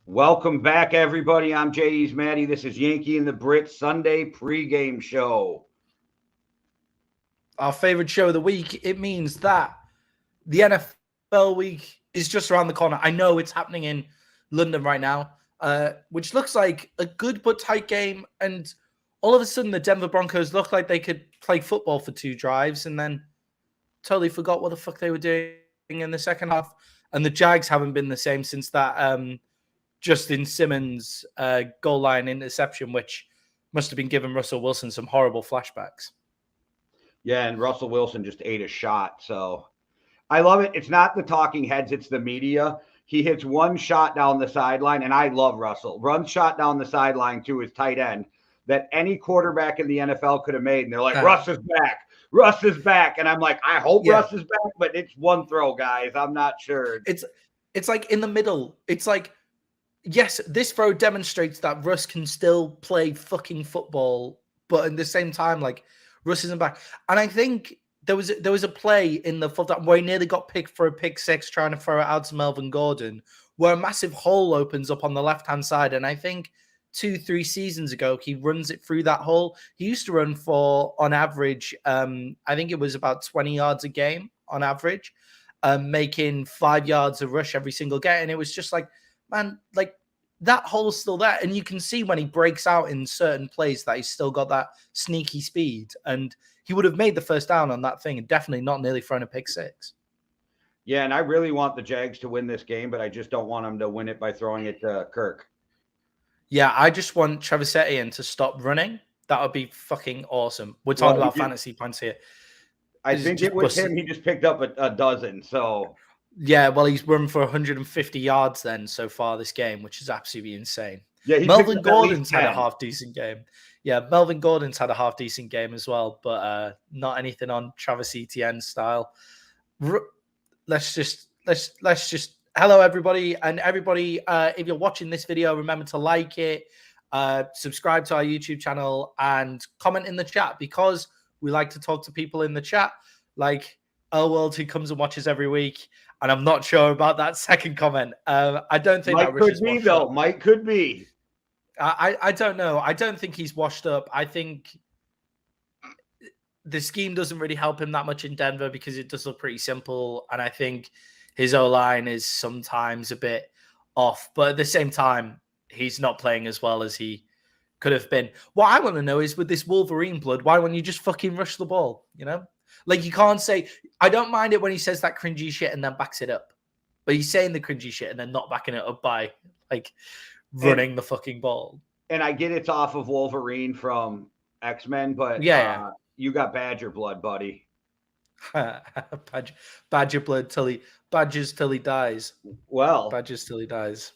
Welcome back, everybody. I'm J.E.'s Maddie. This is Yankee and the Brit Sunday pregame show. Our favorite show of the week. It means that the NFL week is just around the corner. I know it's happening in London right now, which looks like a good but tight game. And all of a sudden, the Denver Broncos look like they could play football for 2 drives and then totally forgot what the fuck they were doing in the second half. And the Jags haven't been the same since that Justin Simmons goal line interception, which must have been giving Russell Wilson some horrible flashbacks. Yeah, and Russell Wilson just ate a shot. So I love it. It's not the talking heads, it's the media. He hits one shot down the sideline, and I love Russell. Runs shot down the sideline to his tight end that any quarterback in the NFL could have made. And they're like, Russ is back. Russ is back. And I'm like, I hope Russ is back, but it's one throw, guys. I'm not sure. It's like in the middle. It's like, yes, this throw demonstrates that Russ can still play fucking football, but at the same time, like, Russ isn't back. And I think there was a play in the fourth where he nearly got picked for a pick six trying to throw it out to Melvin Gordon, where a massive hole opens up on the left-hand side. And I think 2-3 seasons ago, he runs it through that hole. He used to run for, on average, I think it was about 20 yards a game on average, making 5 yards a rush every single game. And it was just like, man, like, that hole's still there. And you can see when he breaks out in certain plays that he's still got that sneaky speed. And he would have made the first down on that thing and definitely not nearly thrown a pick six. Yeah, and I really want the Jags to win this game, but I just don't want them to win it by throwing it to Kirk. Yeah, I just want Travis Etienne to stop running. That would be fucking awesome. We're talking about fantasy points here. I think it was him. He just picked up a dozen, so... Yeah, well, he's run for 150 yards then so far this game, which is absolutely insane. Yeah, Melvin Gordon's had a half-decent game. Yeah, Melvin Gordon's had a half-decent game as well, but not anything on Travis Etienne style. Let's just hello, everybody. And everybody, if you're watching this video, remember to like it, subscribe to our YouTube channel, and comment in the chat, because we like to talk to people in the chat, like World, who comes and watches every week. And I'm not sure about that second comment. I don't think Mike could be, though. Mike could be. I don't know. I don't think he's washed up. I think the scheme doesn't really help him that much in Denver because it does look pretty simple. And I think his O-line is sometimes a bit off. But at the same time, he's not playing as well as he could have been. What I want to know is, with this Wolverine blood, why won't you just fucking rush the ball, you know? Like, you can't say, I don't mind it when he says that cringy shit and then backs it up. But he's saying the cringy shit and then not backing it up by, like, running the fucking ball. And I get it's off of Wolverine from X-Men, but you got Badger blood, buddy. Badger blood Badgers till he dies. Well. Badgers till he dies.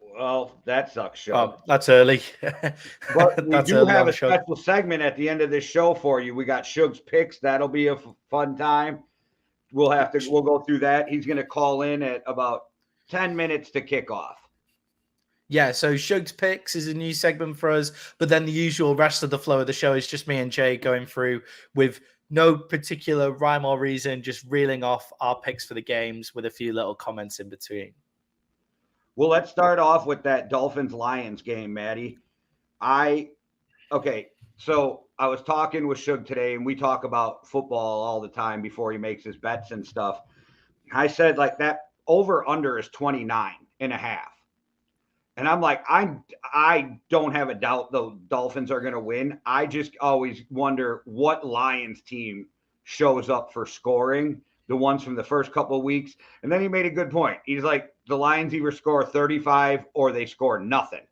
Well, that sucks, show. Oh, that's early. But we do have a special segment at the end of this show for you. We got Shug's picks. That'll be a fun time. We'll go through that. He's going to call in at about 10 minutes to kick off. Yeah, so Shug's picks is a new segment for us, but then the usual rest of the flow of the show is just me and Jay going through with no particular rhyme or reason, just reeling off our picks for the games with a few little comments in between. Well, let's start off with that Dolphins-Lions game, Maddie. So I was talking with Shug today, and we talk about football all the time before he makes his bets and stuff. I said, like, that over-under is 29.5. And I'm like, I don't have a doubt the Dolphins are going to win. I just always wonder what Lions team shows up for scoring, the ones from the first couple of weeks. And then he made a good point. He's like, the Lions either score 35 or they score nothing.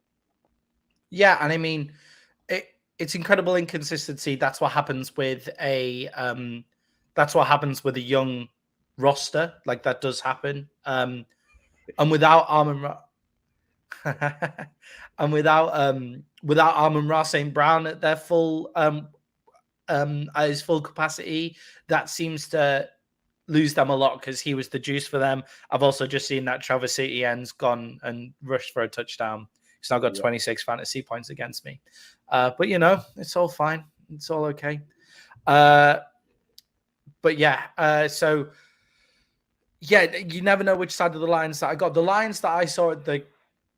Yeah, and I mean, it's incredible inconsistency. That's what happens with a young roster. Like, that does happen. And without Amon-Ra and without Amon-Ra St. Brown at their full at his full capacity, that seems to lose them a lot because he was the juice for them. I've also just seen that Travis Etienne's gone and rushed for a touchdown. He's now got 26 fantasy points against me. But, you know, it's all fine. It's all okay. But, yeah, Yeah, you never know which side of the lines that I got. The lines that I saw at the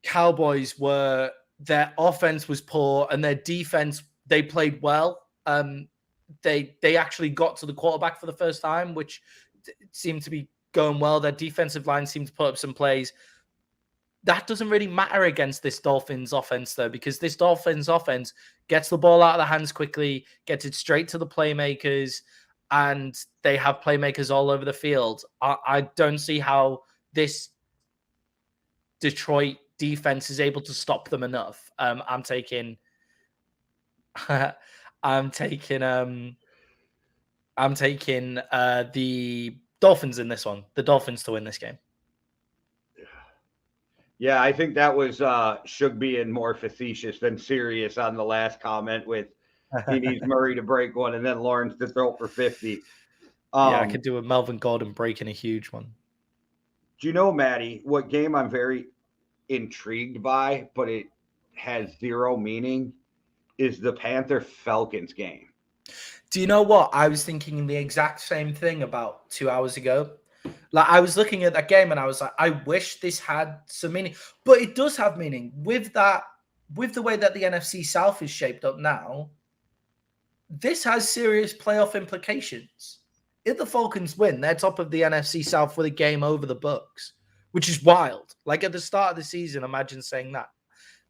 Cowboys were their offense was poor and their defense, they played well. They actually got to the quarterback for the first time, which seemed to be going well. Their defensive line seemed to put up some plays. That doesn't really matter against this Dolphins offense, though, because this Dolphins offense gets the ball out of the hands quickly, gets it straight to the playmakers, and they have playmakers all over the field. I don't see how this Detroit defense is able to stop them enough. I'm taking, I'm taking, the Dolphins in this one. The Dolphins to win this game. Yeah, I think that was Shug being more facetious than serious on the last comment with he needs Murray to break one and then Lawrence to throw for 50. Yeah, I could do a Melvin Gordon breaking a huge one. Do you know, Maddie, what game I'm very intrigued by, but it has zero meaning, is the Panther-Falcons game. Do you know what? I was thinking the exact same thing about 2 hours ago. Like, I was looking at that game and I was like, I wish this had some meaning, but it does have meaning with that, with the way that the NFC South is shaped up now. This has serious playoff implications. If the Falcons win, they're top of the NFC South with a game over the Bucs, which is wild. Like at the start of the season, imagine saying that.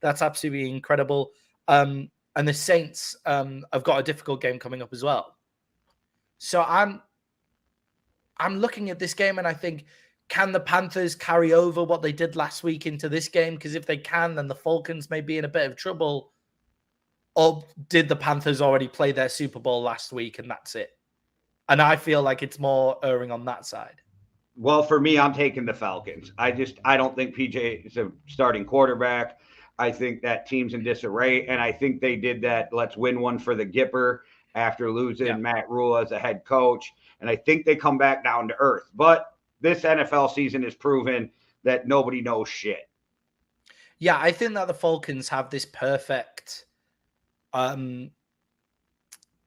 That's absolutely incredible. And the Saints have got a difficult game coming up as well. So I'm looking at this game and I think, can the Panthers carry over what they did last week into this game? Because if they can, then the Falcons may be in a bit of trouble. Or did the Panthers already play their Super Bowl last week and that's it? And I feel like it's more erring on that side. Well, for me, I'm taking the Falcons. I don't think PJ is a starting quarterback. I think that team's in disarray, and I think they did that let's win one for the Gipper after losing Matt Rule as a head coach. And I think they come back down to earth. But this NFL season has proven that nobody knows shit. Yeah, I think that the Falcons have this perfect I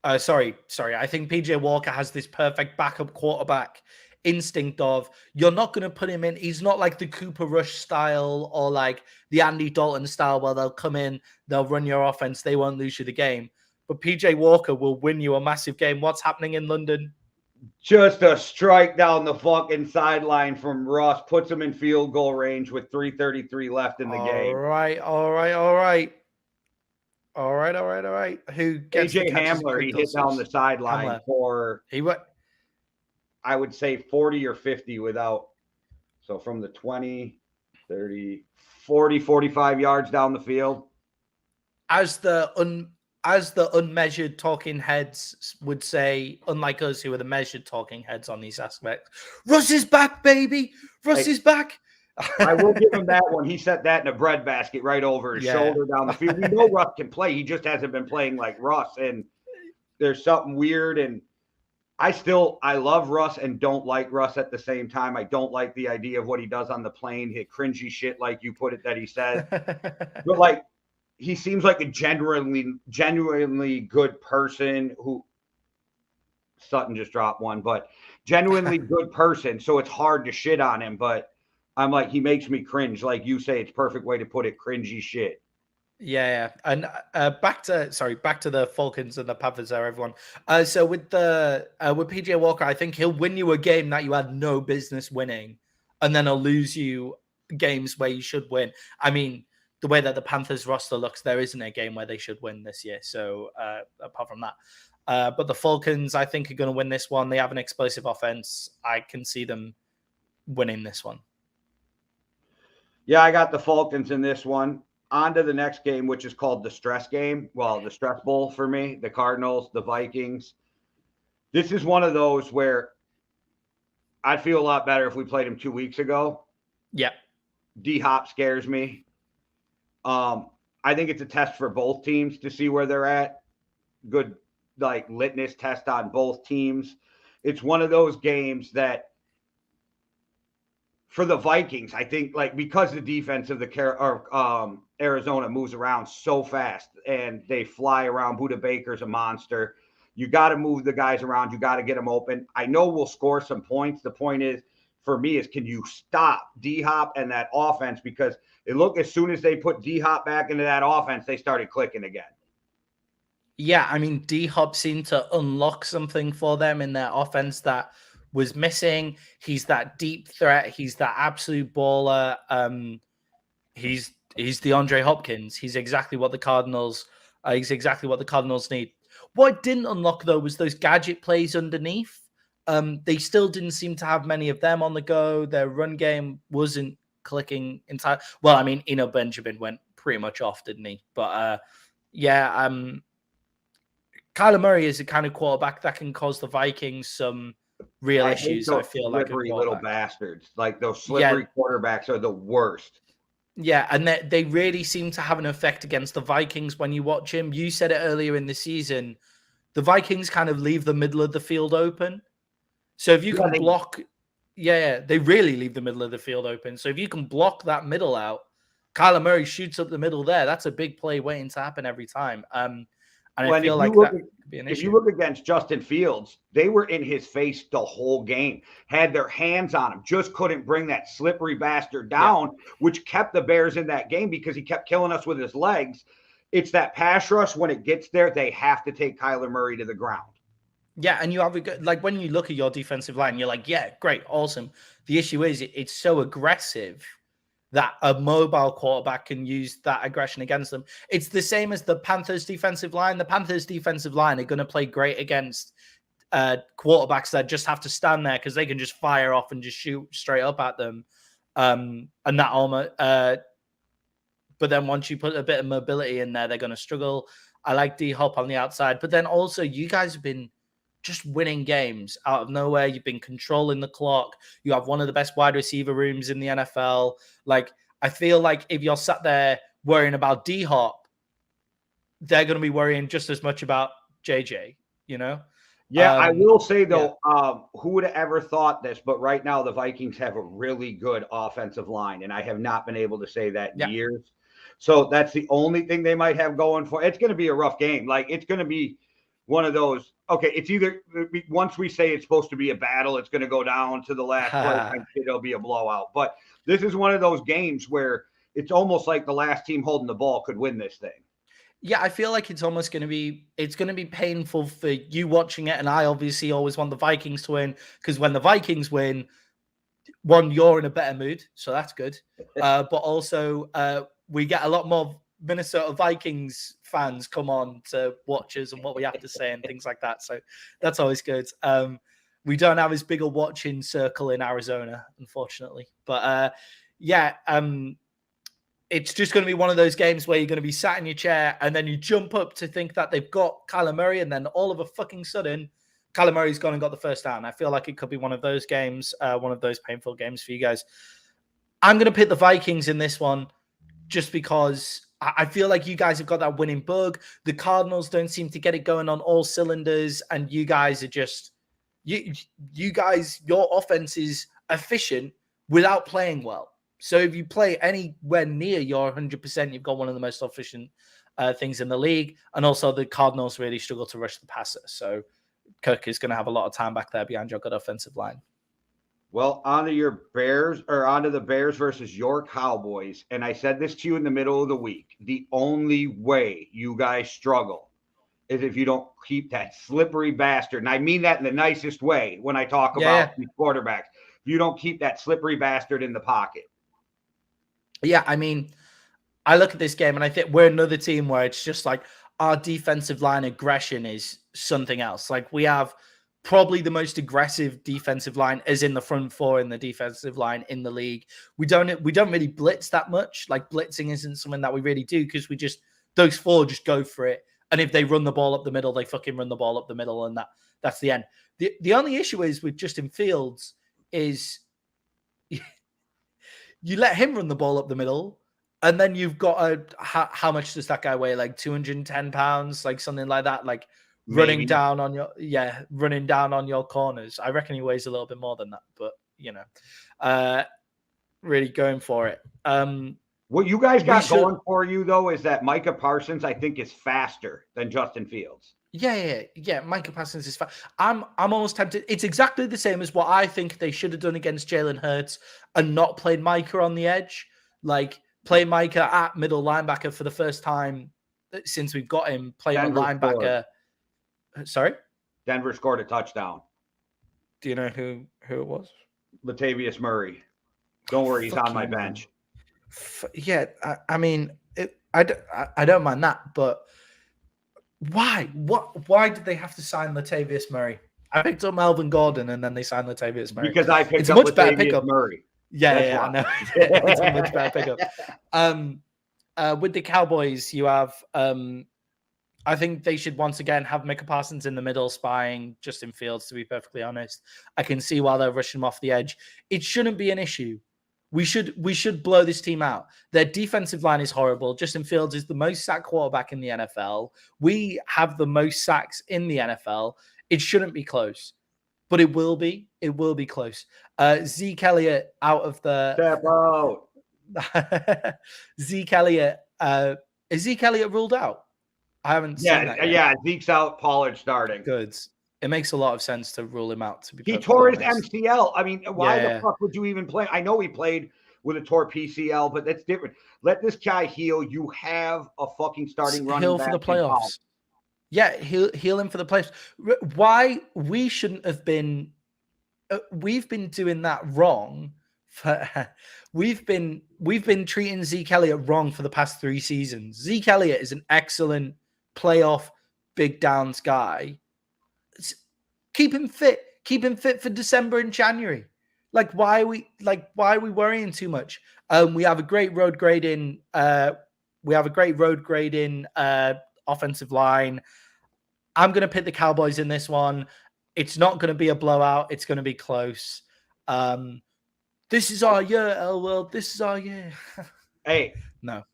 think PJ Walker has this perfect backup quarterback instinct of you're not going to put him in. He's not like the Cooper Rush style or like the Andy Dalton style where they'll come in, they'll run your offense, they won't lose you the game. But PJ Walker will win you a massive game. What's happening in London? Just a strike down the fucking sideline from Russ, puts him in field goal range with 3:33 left in the game. All right. Who gets AJ Hamler, he hit down the sideline for I would say 40 or 50 without. So from the 20, 30, 40, 45 yards down the field. As the unmeasured talking heads would say, unlike us who are the measured talking heads on these aspects, Russ is back, baby. Russ is back. I will give him that one. He set that in a breadbasket right over his shoulder down the field. We know Russ can play. He just hasn't been playing like Russ. And there's something weird. And I love Russ and don't like Russ at the same time. I don't like the idea of what he does on the plane. He cringy shit, like you put it, that he says. But like, he seems like a genuinely good person who Sutton just dropped one, but genuinely good person. So it's hard to shit on him, but I'm like, he makes me cringe. Like you say, it's perfect way to put it, cringy shit. Yeah. And back to the Falcons and the Panthers there, everyone. So with PJ Walker, I think he'll win you a game that you had no business winning, and then he'll lose you games where you should win. I mean, the way that the Panthers roster looks, there isn't a game where they should win this year. So apart from that, but the Falcons, I think, are going to win this one. They have an explosive offense. I can see them winning this one. Yeah, I got the Falcons in this one. On to the next game, which is called the stress game. Well, the stress bowl for me, the Cardinals, the Vikings. This is one of those where I'd feel a lot better if we played them 2 weeks ago. Yeah. D-Hop scares me. I think it's a test for both teams to see where they're at. Good, like, litmus test on both teams. It's one of those games that for the Vikings, I think, like, because the defense of the Arizona moves around so fast and they fly around. Budda Baker's a monster. You got to move the guys around. You got to get them open. I know we'll score some points. The point is, for me is, can you stop D-Hop and that offense? Because as soon as they put D-Hop back into that offense, they started clicking again. Yeah, I mean, D-Hop seemed to unlock something for them in their offense that was missing. He's that deep threat. He's that absolute baller. He's DeAndre Hopkins. He's exactly what the Cardinals. He's exactly what the Cardinals need. What it didn't unlock though was those gadget plays underneath. They still didn't seem to have many of them on the go. Their run game wasn't clicking entirely. Well, I mean, Benjamin went pretty much off, didn't he? But yeah, Kyler Murray is the kind of quarterback that can cause the Vikings some real issues. I feel like slippery little bastards, like those slippery quarterbacks are the worst. Yeah, and they really seem to have an effect against the Vikings when you watch him. You said it earlier in the season. The Vikings kind of leave the middle of the field open. So if you can block, they really leave the middle of the field open. So if you can block that middle out, Kyler Murray shoots up the middle there. That's a big play waiting to happen every time. And I feel like that could be an issue. If you look against Justin Fields, they were in his face the whole game, had their hands on him, just couldn't bring that slippery bastard down, which kept the Bears in that game because he kept killing us with his legs. It's that pass rush. When it gets there, they have to take Kyler Murray to the ground. Yeah, and you have like when you look at your defensive line, you're like, yeah, great, awesome. The issue is it's so aggressive that a mobile quarterback can use that aggression against them. It's the same as the Panthers defensive line. The Panthers defensive line are going to play great against quarterbacks that just have to stand there because they can just fire off and just shoot straight up at them. And that almost, but then once you put a bit of mobility in there, they're going to struggle. I like D-Hop on the outside, but then also you guys have been just winning games out of nowhere. You've been controlling the clock. You have one of the best wide receiver rooms in the NFL. Like, I feel like if you're sat there worrying about D-Hop, they're going to be worrying just as much about JJ, you know? Yeah, I will say, though, who would have ever thought this? But right now, the Vikings have a really good offensive line, and I have not been able to say that in years. So that's the only thing they might have going for. It's going to be a rough game. Like, it's going to be one of those. Okay, it's either once we say it's supposed to be a battle, it's going to go down to the last play. It'll be a blowout. But this is one of those games where it's almost like the last team holding the ball could win this thing. Yeah, I feel like it's almost going to be painful for you watching it. And I obviously always want the Vikings to win because when the Vikings win, one, you're in a better mood. So that's good. But also we get a lot more Minnesota Vikings fans come on to watch us and what we have to say and things like that. So that's always good. We don't have as big a watching circle in Arizona, unfortunately. But it's just going to be one of those games where you're going to be sat in your chair and then you jump up to think that they've got Kyler Murray and then all of a fucking sudden Kyler Murray's gone and got the first down. I feel like it could be one of those games, one of those painful games for you guys. I'm going to pick the Vikings in this one just because I feel like you guys have got that winning bug. The Cardinals don't seem to get it going on all cylinders, and you guys are just you guys. Your offense is efficient without playing well. So if you play anywhere near your 100%, you've got one of the most efficient things in the league. And also the Cardinals really struggle to rush the passer. So Kirk is going to have a lot of time back there behind your good offensive line. Well, onto the Bears versus your Cowboys. And I said this to you in the middle of the week. The only way you guys struggle is if you don't keep that slippery bastard. And I mean that in the nicest way when I talk about these quarterbacks. If you don't keep that slippery bastard in the pocket. Yeah, I mean, I look at this game and I think we're another team where it's just like our defensive line aggression is something else. Like we have probably the most aggressive defensive line as in the front four in the defensive line in the league. We don't really blitz that much. Like blitzing isn't something that we really do because those four just go for it. And if they run the ball up the middle, they fucking run the ball up the middle and that's the end. The only issue is with Justin Fields is you let him run the ball up the middle, and then you've got how much does that guy weigh? Like 210 pounds, like something like that. Like running down on your corners. I reckon he weighs a little bit more than that, but really going for it. What you guys got going for you though is that Micah Parsons, I think, is faster than Justin Fields. Yeah. Micah Parsons is fine. I'm almost tempted. It's exactly the same as what I think they should have done against Jalen Hurts and not played Micah on the edge. Like play Micah at middle linebacker for the first time since we've got him. Play him at linebacker. Sorry? Denver scored a touchdown. Do you know who it was? Latavius Murray. Don't worry, he's on my bench. Yeah, I mean, I don't mind that, but why? Why did they have to sign Latavius Murray? I picked up Melvin Gordon, and then they signed Latavius Murray. Because I picked up Latavius better pickup. Murray. Yeah, I know. It's a much better pickup. With the Cowboys, you have. I think they should once again have Micah Parsons in the middle, spying Justin Fields. To be perfectly honest, I can see why they're rushing him off the edge. It shouldn't be an issue. We should blow this team out. Their defensive line is horrible. Justin Fields is the most sacked quarterback in the NFL. We have the most sacks in the NFL. It shouldn't be close, but it will be. It will be close. Zeke Elliott out of the step out. Zeke Elliott. Is Zeke Elliott ruled out? I haven't seen that yet. Yeah, Zeke's out, Pollard starting. Good. It makes a lot of sense to rule him out. He tore his MCL. I mean, why the fuck would you even play? I know he played with a tore PCL, but that's different. Let this guy heal. You have a fucking starting running back. Heal for the playoffs. Yeah, heal him for the playoffs. Why we shouldn't have been? We've been doing that wrong. We've been treating Zeke Elliott wrong for the past 3 seasons. Zeke Elliott is an excellent playoff big downs guy. Keep him fit. Keep him fit for December and January. Why are we worrying too much? We have a great road grading. Offensive line. I'm going to pick the Cowboys in this one. It's not going to be a blowout. It's going to be close. This is our year, L-World. This is our year. Hey. No.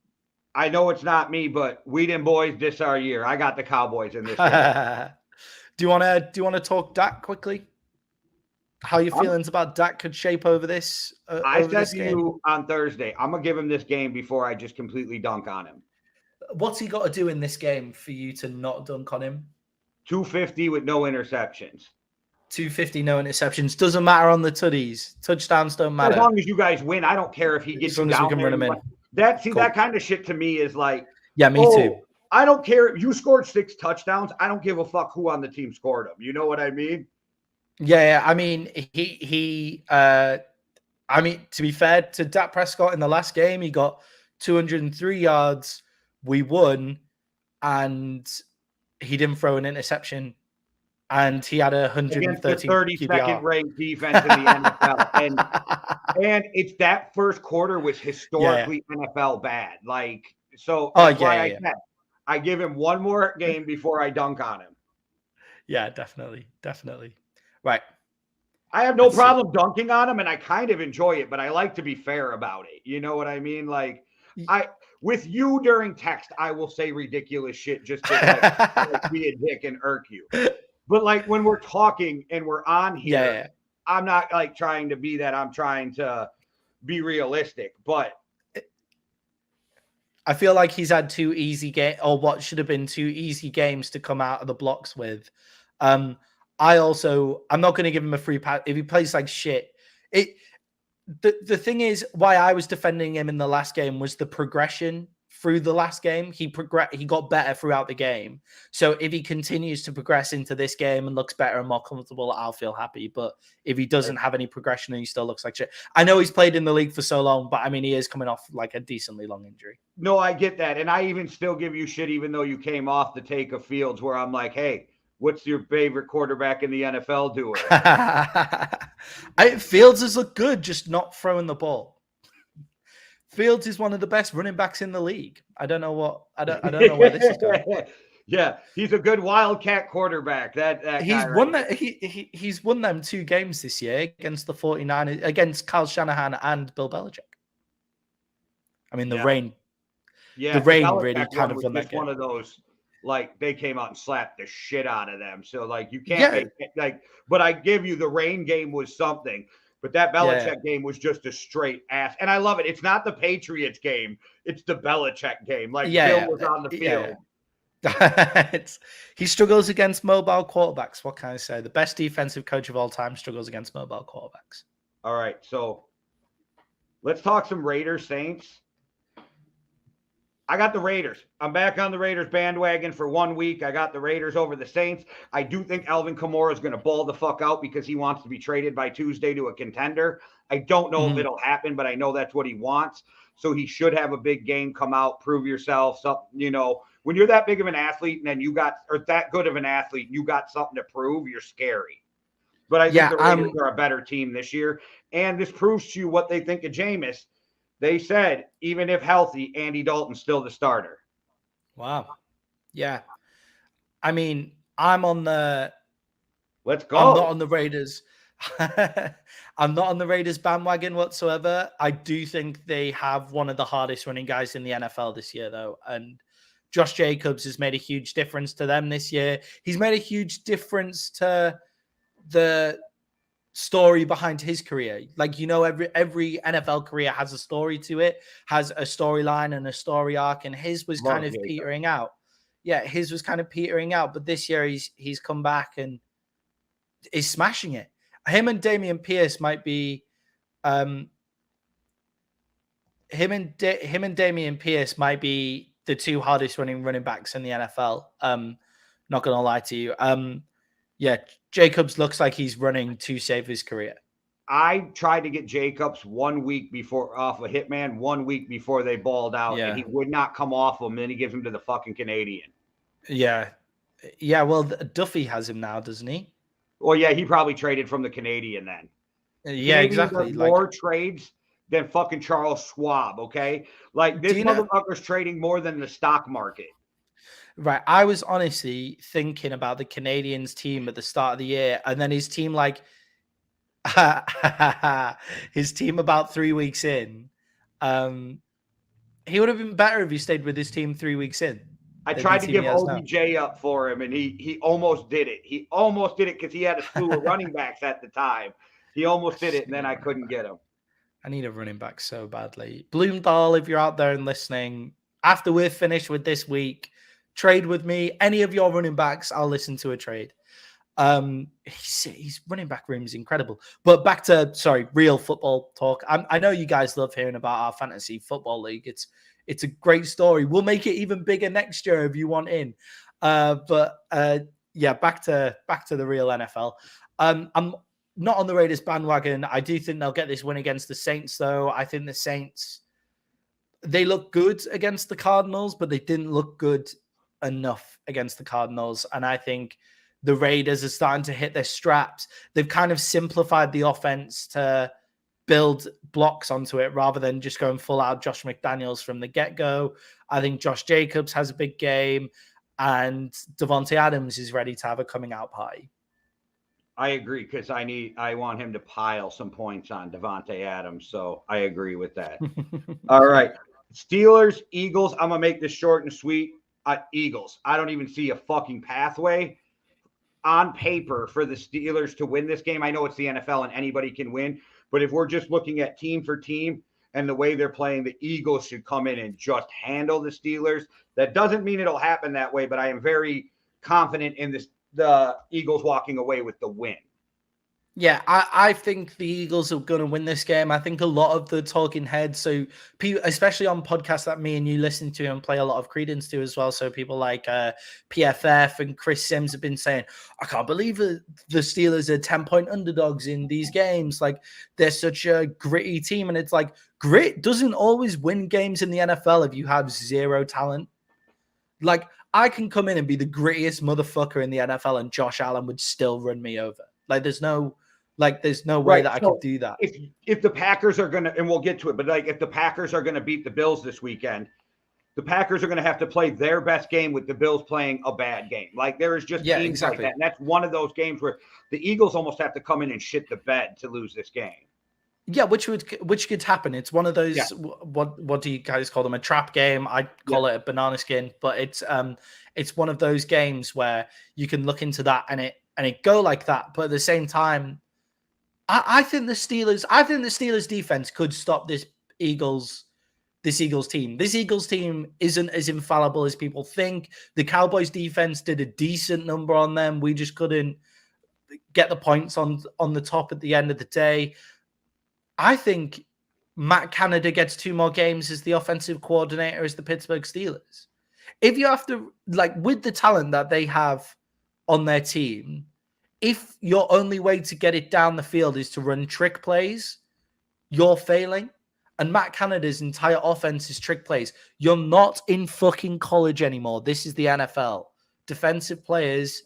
I know it's not me, but we them boys, this is our year. I got the Cowboys in this game. Do you want to talk Dak quickly? How your feelings about Dak could shape over this? I said to you on Thursday, I'm going to give him this game before I just completely dunk on him. What's he got to do in this game for you to not dunk on him? 250 with no interceptions. 250, no interceptions. Doesn't matter on the tutties. Touchdowns don't matter. As long as you guys win, I don't care if he gets down. As long as we can run him in. That kind of shit to me is like, yeah, me too. I don't care if you scored 6 touchdowns. I don't give a fuck who on the team scored them. You know what I mean? Yeah. I mean, to be fair to Dak Prescott in the last game, he got 203 yards. We won, and he didn't throw an interception. And he had 130 32nd ranked defense in the NFL. And it's that first quarter was historically NFL bad. I give him one more game before I dunk on him. Yeah, definitely. Right. I have no problem dunking on him, and I kind of enjoy it, but I like to be fair about it. You know what I mean? With you during text, I will say ridiculous shit just to be a dick and irk you. But when we're talking and we're on here, I'm not trying to be that. I'm trying to be realistic. But I feel like he's had 2 easy games, or what should have been 2 easy games to come out of the blocks with. I'm not going to give him a free pass if he plays like shit. The thing is, why I was defending him in the last game was the progression through the last game. He got better throughout the game. So if he continues to progress into this game and looks better and more comfortable, I'll feel happy. But if he doesn't have any progression and he still looks like shit, I know he's played in the league for so long, but I mean, he is coming off a decently long injury. No, I get that. And I even still give you shit, even though you came off the take of Fields, where I'm like, hey, what's your favorite quarterback in the NFL doing? Fields has looked good, just not throwing the ball. Fields is one of the best running backs in the league. I don't know where this is going. Yeah, he's a good wildcat quarterback. He's won them 2 games this year against the 49ers, against Kyle Shanahan and Bill Belichick. I mean, the rain really kind of won that game. One of those, they came out and slapped the shit out of them. So you can't but I give you the rain game was something. But that Belichick game was just a straight ass. And I love it. It's not the Patriots game. It's the Belichick game. Bill was on the field. He struggles against mobile quarterbacks. What can I say? The best defensive coach of all time struggles against mobile quarterbacks. All right, so let's talk some Raiders Saints. I got the Raiders. I'm back on the Raiders bandwagon for 1 week. I got the Raiders over the Saints. I do think Alvin Kamara is going to ball the fuck out because he wants to be traded by Tuesday to a contender. I don't know if it'll happen, but I know that's what he wants. So he should have a big game, come out, prove yourself. So, when you're that big of an athlete and then or that good of an athlete, you got something to prove, you're scary. But I think the Raiders are a better team this year. And this proves to you what they think of Jameis. They said, even if healthy, Andy Dalton's still the starter. Wow. Yeah. I mean, I'm on the... Let's go. I'm not on the Raiders. I'm not on the Raiders bandwagon whatsoever. I do think they have one of the hardest running guys in the NFL this year, though. And Josh Jacobs has made a huge difference to them this year. He's made a huge difference to the story behind his career. Like, every NFL career has a story to it, has a storyline and a story arc, and his was kind of petering out. Yeah, his was kind of petering out, but this year he's come back and is smashing it. Him and Damian Pierce might be him and Damian Pierce might be the two hardest running backs in the NFL. Not gonna lie to you. Yeah, Jacobs looks like he's running to save his career. I tried to get Jacobs 1 week before off of Hitman, 1 week before they balled out, and he would not come off him. Then he gives him to the fucking Canadian. Yeah. Well, Duffy has him now, doesn't he? Well, yeah, he probably traded from the Canadian then. Yeah, exactly. More trades than fucking Charles Schwab. Okay, like this motherfucker's trading more than the stock market. Right. I was honestly thinking about the Canadians team at the start of the year, and then his team, his team about 3 weeks in. He would have been better if he stayed with his team 3 weeks in. I tried to give OBJ up for him, and he almost did it. He almost did it because he had a slew of running backs at the time. He almost did it, and then I couldn't get him. I need a running back so badly. Bloomdahl, if you're out there and listening, after we're finished with this week, trade with me. Any of your running backs, I'll listen to a trade. His running back room is incredible. But back to, real football talk. I know you guys love hearing about our fantasy football league. It's a great story. We'll make it even bigger next year if you want in. Back to the real NFL. I'm not on the Raiders bandwagon. I do think they'll get this win against the Saints, though. I think the Saints, they look good against the Cardinals, but they didn't look good enough against the Cardinals. And I think the Raiders are starting to hit their straps. They've kind of simplified the offense to build blocks onto it rather than just going full out Josh McDaniels from the get-go. I think Josh Jacobs has a big game, and Devontae Adams is ready to have a coming out party. I agree, because I want him to pile some points on Devontae Adams, so I agree with that. All right. Steelers, Eagles. I'm going to make this short and sweet. Eagles. I don't even see a fucking pathway on paper for the Steelers to win this game. I know it's the NFL and anybody can win, but if we're just looking at team for team and the way they're playing, the Eagles should come in and just handle the Steelers. That doesn't mean it'll happen that way, but I am very confident in the Eagles walking away with the win. Yeah, I think the Eagles are going to win this game. I think a lot of the talking heads, so people, especially on podcasts that me and you listen to and play a lot of credence to as well, so people like PFF and Chris Sims have been saying, I can't believe the Steelers are 10-point underdogs in these games. Like, they're such a gritty team. And it's like, grit doesn't always win games in the NFL if you have zero talent. Like, I can come in and be the grittiest motherfucker in the NFL and Josh Allen would still run me over. There's no way that I could do that. If the Packers are going to, and we'll get to it, but if the Packers are going to beat the Bills this weekend, the Packers are going to have to play their best game with the Bills playing a bad game. There is just teams exactly. like that. And that's one of those games where the Eagles almost have to come in and shit the bed to lose this game. Yeah, which could happen. It's one of those, what do you guys call them? A trap game. I call it a banana skin, but it's one of those games where you can look into that and it go like that. But at the same time, I think the Steelers defense could stop this Eagles this Eagles team. This Eagles team isn't as infallible as people think. The Cowboys defense did a decent number on them. We just couldn't get the points on the top at the end of the day. I think Matt Canada gets 2 more games as the offensive coordinator as the Pittsburgh Steelers. If you have to, like, with the talent that they have on their team, if your only way to get it down the field is to run trick plays, you're failing. And Matt Canada's entire offense is trick plays. You're not in fucking college anymore. This is the NFL. Defensive players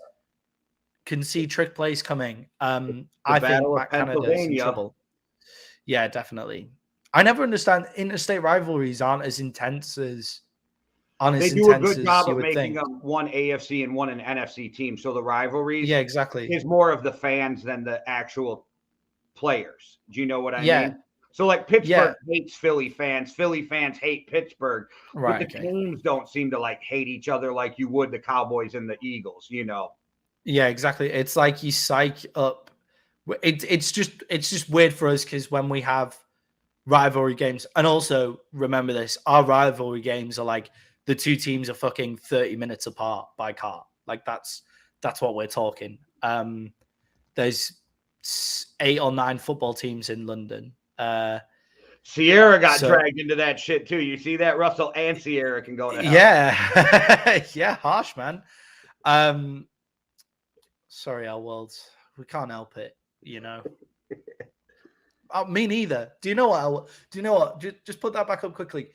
can see trick plays coming. I think Matt Canada is in trouble. Yeah, definitely. I never understand interstate rivalries aren't as intense as they do a good job of making them one AFC and one an NFC team. So the rivalries, yeah, exactly, is more of the fans than the actual players. Do you know what I mean? So like Pittsburgh hates Philly fans. Philly fans hate Pittsburgh. Right. But the teams don't seem to like hate each other like you would the Cowboys and the Eagles, you know? Yeah, exactly. It's like you psych up. It's just weird for us because when we have rivalry games, and also remember this, our rivalry games are like the two teams are fucking 30 minutes apart by car. Like that's what we're talking. There's 8 or 9 football teams in London. Sierra got dragged into that shit too. You see that? Russell and Sierra can go to hell. Yeah. Yeah, harsh, man. Sorry, our worlds. We can't help it, you know. Me neither. Do you know what? Just put that back up quickly.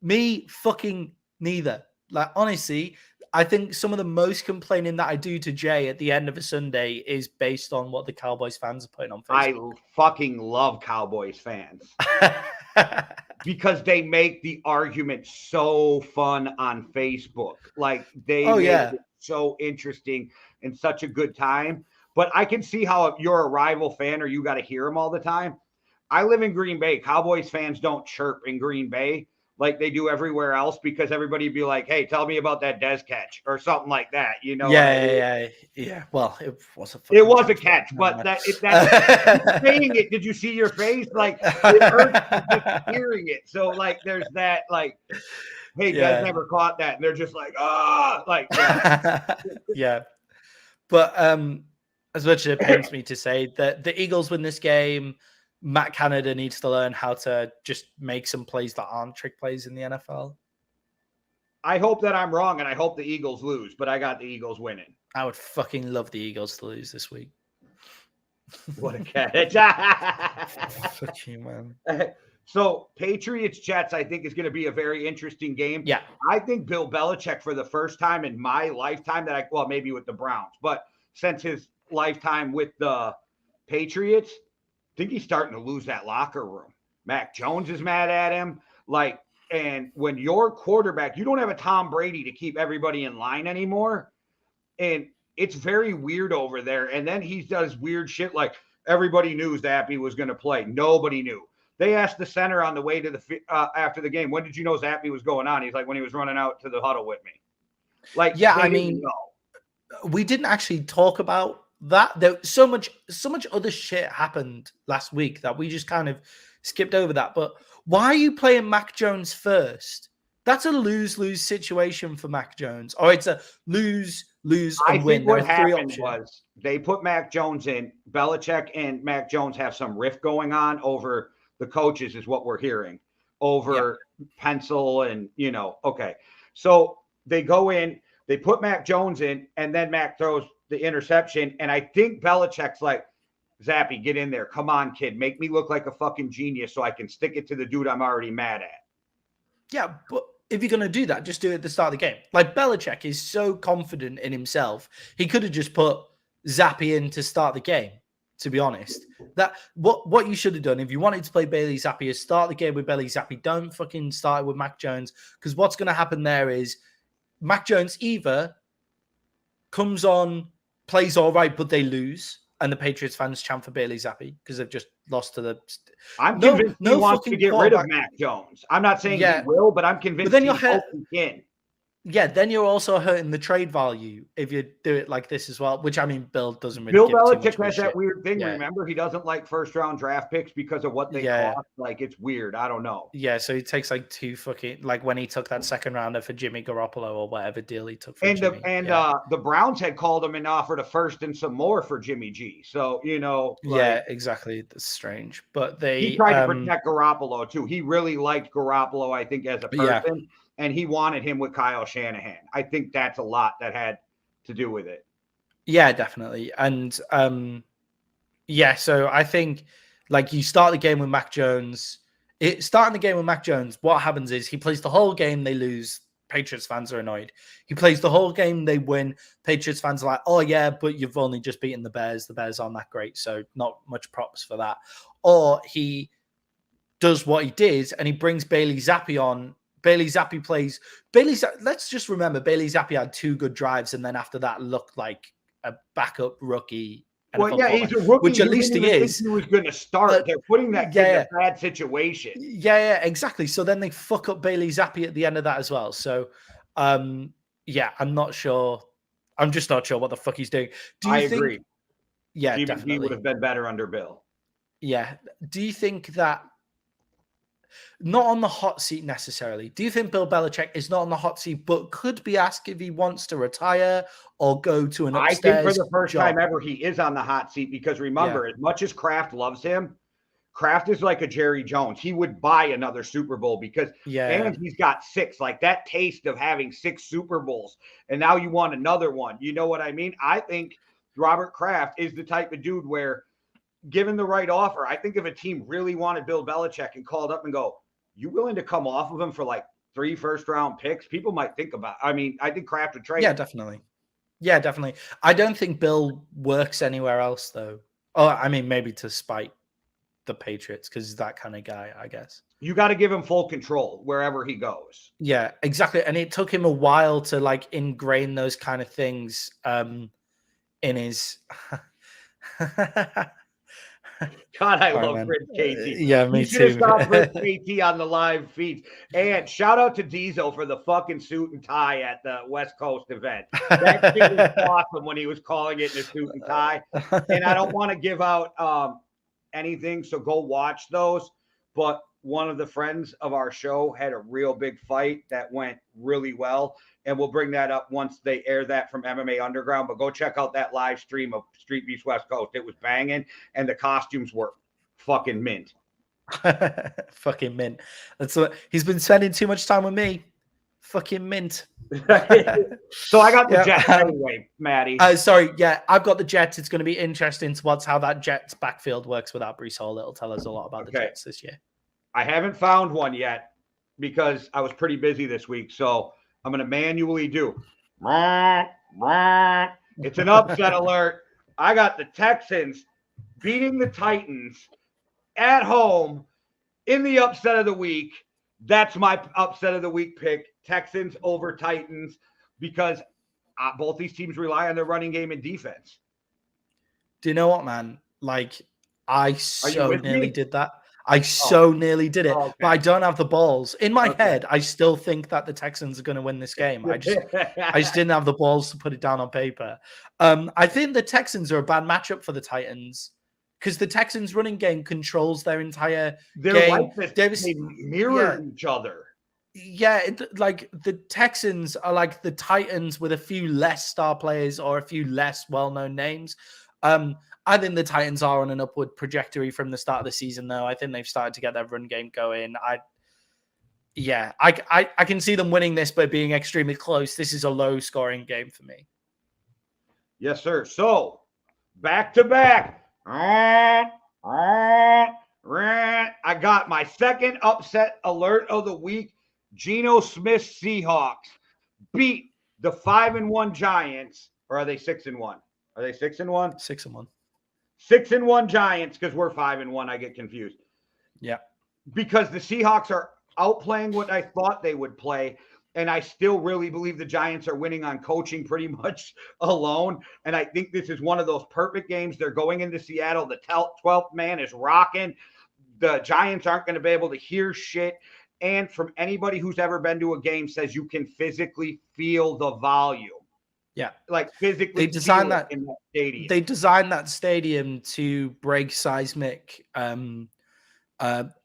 Me fucking neither. Like, honestly, I think some of the most complaining that I do to Jay at the end of a Sunday is based on what the Cowboys fans are putting on Facebook. I fucking love Cowboys fans because they make the argument so fun on Facebook. Like they make it so interesting and such a good time. But I can see how if you're a rival fan or you got to hear them all the time. I live in Green Bay. Cowboys fans don't chirp in Green Bay like they do everywhere else because everybody would be like, hey, tell me about that Dez catch or something like that. You know? Yeah. Well, it was a catch, but that's saying it. Did you see your face? Like, it hurts just hearing it. So, like, there's that, like, hey, Dez never caught that. And they're just like, yeah. But as much as it pains me to say that the Eagles win this game, Matt Canada needs to learn how to just make some plays that aren't trick plays in the NFL. I hope that I'm wrong, and I hope the Eagles lose, but I got the Eagles winning. I would fucking love the Eagles to lose this week. What a catch. Fuck you, man. So, Patriots-Jets, I think, is going to be a very interesting game. Yeah. I think Bill Belichick, for the first time in my lifetime, maybe with the Browns, but since his lifetime with the Patriots, I think he's starting to lose that locker room. Mac Jones is mad at him. And when your quarterback, you don't have a Tom Brady to keep everybody in line anymore. And it's very weird over there. And then he does weird shit like everybody knew Zappe was going to play. Nobody knew. They asked the center on the way to the after the game, when did you know Zappe was going on? He's like, when he was running out to the huddle with me. Like, yeah, I mean, we didn't actually talk about that. There so much other shit happened last week that we just kind of skipped over that. But why are you playing Mac Jones first? That's a lose-lose situation for Mac Jones. Or it's a lose and win. I think what happened was they put Mac Jones in. Belichick and Mac Jones have some rift going on over the coaches is what we're hearing. Over pencil and, okay. So they go in, they put Mac Jones in, and then Mac throws the interception. And I think Belichick's like, Zappe, get in there. Come on, kid. Make me look like a fucking genius so I can stick it to the dude I'm already mad at. Yeah, but if you're going to do that, just do it at the start of the game. Like, Belichick is so confident in himself. He could have just put Zappe in to start the game, to be honest. That what you should have done if you wanted to play Bailey Zappe is start the game with Bailey Zappe. Don't fucking start it with Mac Jones, because what's going to happen there is Mac Jones either comes on, plays all right, but they lose, and the Patriots fans chant for Bailey Zappe because they've just lost to the. I'm convinced he wants to get rid of Mac Jones. I'm not saying he will, but I'm convinced he can. Yeah, then you're also hurting the trade value if you do it like this as well, which I mean, Bill doesn't really Bill give too much Belichick of a has that shit. weird thing. Yeah, Remember, he doesn't like first-round draft picks because of what they yeah, cost. Like, it's weird. I don't know. yeah. So he takes like two fucking like when he took that second rounder for Jimmy Garoppolo or whatever deal he took for And Jimmy. Yeah, the Browns had called him and offered a first and some more for Jimmy G. So, like yeah, exactly. That's strange, but he they tried to protect Garoppolo too. He really liked Garoppolo, I think, as a yeah. person, and he wanted him with Kyle Shanahan. I think that's a lot that had to do with it. Yeah, definitely. And yeah, so I think like you start the game with Mac Jones. Starting the game with Mac Jones, what happens is he plays the whole game, they lose. Patriots fans are annoyed. He plays the whole game, they win. Patriots fans are like, oh yeah, but you've only just beaten the Bears. The Bears aren't that great, so not much props for that. Or he does what he did and he brings Bailey Zappi on. Bailey Zappi plays. Let's just remember Bailey Zappi had 2 good drives and then after that looked like a backup rookie Well, NFL yeah, quarterback, he's a rookie. which at You least didn't he even think is. he was going to start. They're putting that kid in a bad situation. Yeah, exactly. So then they fuck up Bailey Zappi at the end of that as well. So, yeah, I'm not sure. I'm just not sure what the fuck he's doing. Do you think? Agree. Yeah, Jimmy G definitely. would have been better under Bill. Yeah. Do you think that? Not on the hot seat necessarily. Do you think Bill Belichick is not on the hot seat, but could be asked if he wants to retire or go to an upstairs I think for the first job? time ever, he is on the hot seat because remember, as much as Kraft loves him, Kraft is like a Jerry Jones. He would buy another Super Bowl because and he's got 6. Like that taste of having 6 Super Bowls, and now you want another one. You know what I mean? I think Robert Kraft is the type of dude where, given the right offer, I think if a team really wanted Bill Belichick and called up and go, you willing to come off of him for like 3 first-round picks? People might think about. I mean, I think Kraft would trade. Yeah, definitely. Yeah, definitely. I don't think Bill works anywhere else though. Oh, I mean, maybe to spite the Patriots because he's that kind of guy, I guess. You got to give him full control wherever he goes. Yeah, exactly. And it took him a while to like ingrain those kind of things in his. God, I love Brit KT. Yeah, me too. You should have saw Brit KT on the live feeds. And shout out to Diesel for the fucking suit and tie at the West Coast event. That shit was awesome when he was calling it in a suit and tie. And I don't want to give out anything, so go watch those. But one of the friends of our show had a real big fight that went really well. And we'll bring that up once they air that from MMA Underground. But go check out that live stream of Street Beast West Coast. It was banging, and the costumes were fucking mint. Fucking mint. That's what he's been spending too much time with me. Fucking mint. So I got the Jets anyway, Maddie. Sorry, yeah, I've got the Jets. It's going to be interesting to watch how that Jets backfield works without Breece Hall. It'll tell us a lot about the Jets this year. I haven't found one yet because I was pretty busy this week, so I'm going to manually do. It's an upset alert. I got the Texans beating the Titans at home in the upset of the week. That's my upset of the week pick. Texans over Titans because both these teams rely on their running game and defense. Do you know what, man? Like, I so nearly did that. I nearly did it, okay. But I don't have the balls. In my head, I still think that the Texans are going to win this game. I just didn't have the balls to put it down on paper. I think the Texans are a bad matchup for the Titans because the Texans' running game controls their entire game. Like this. They mirror each other. Yeah, like the Texans are like the Titans with a few less star players or a few less well-known names. I think the Titans are on an upward trajectory from the start of the season, though. I think they've started to get their run game going. I can see them winning this, but being extremely close. This is a low-scoring game for me. Yes, sir. So, back to back. I got my second upset alert of the week. Geno Smith Seahawks beat the 5-1 Giants, or are they 6-1? Are they 6-1? 6-1. 6-1 Giants, because we're 5-1. I get confused. Yeah. Because the Seahawks are outplaying what I thought they would play. And I still really believe the Giants are winning on coaching pretty much alone. And I think this is one of those perfect games. They're going into Seattle. The 12th man is rocking. The Giants aren't going to be able to hear shit. and from anybody who's ever been to a game says you can physically feel the volume. Yeah. Like physically They designed that in that stadium. They designed that stadium to break seismic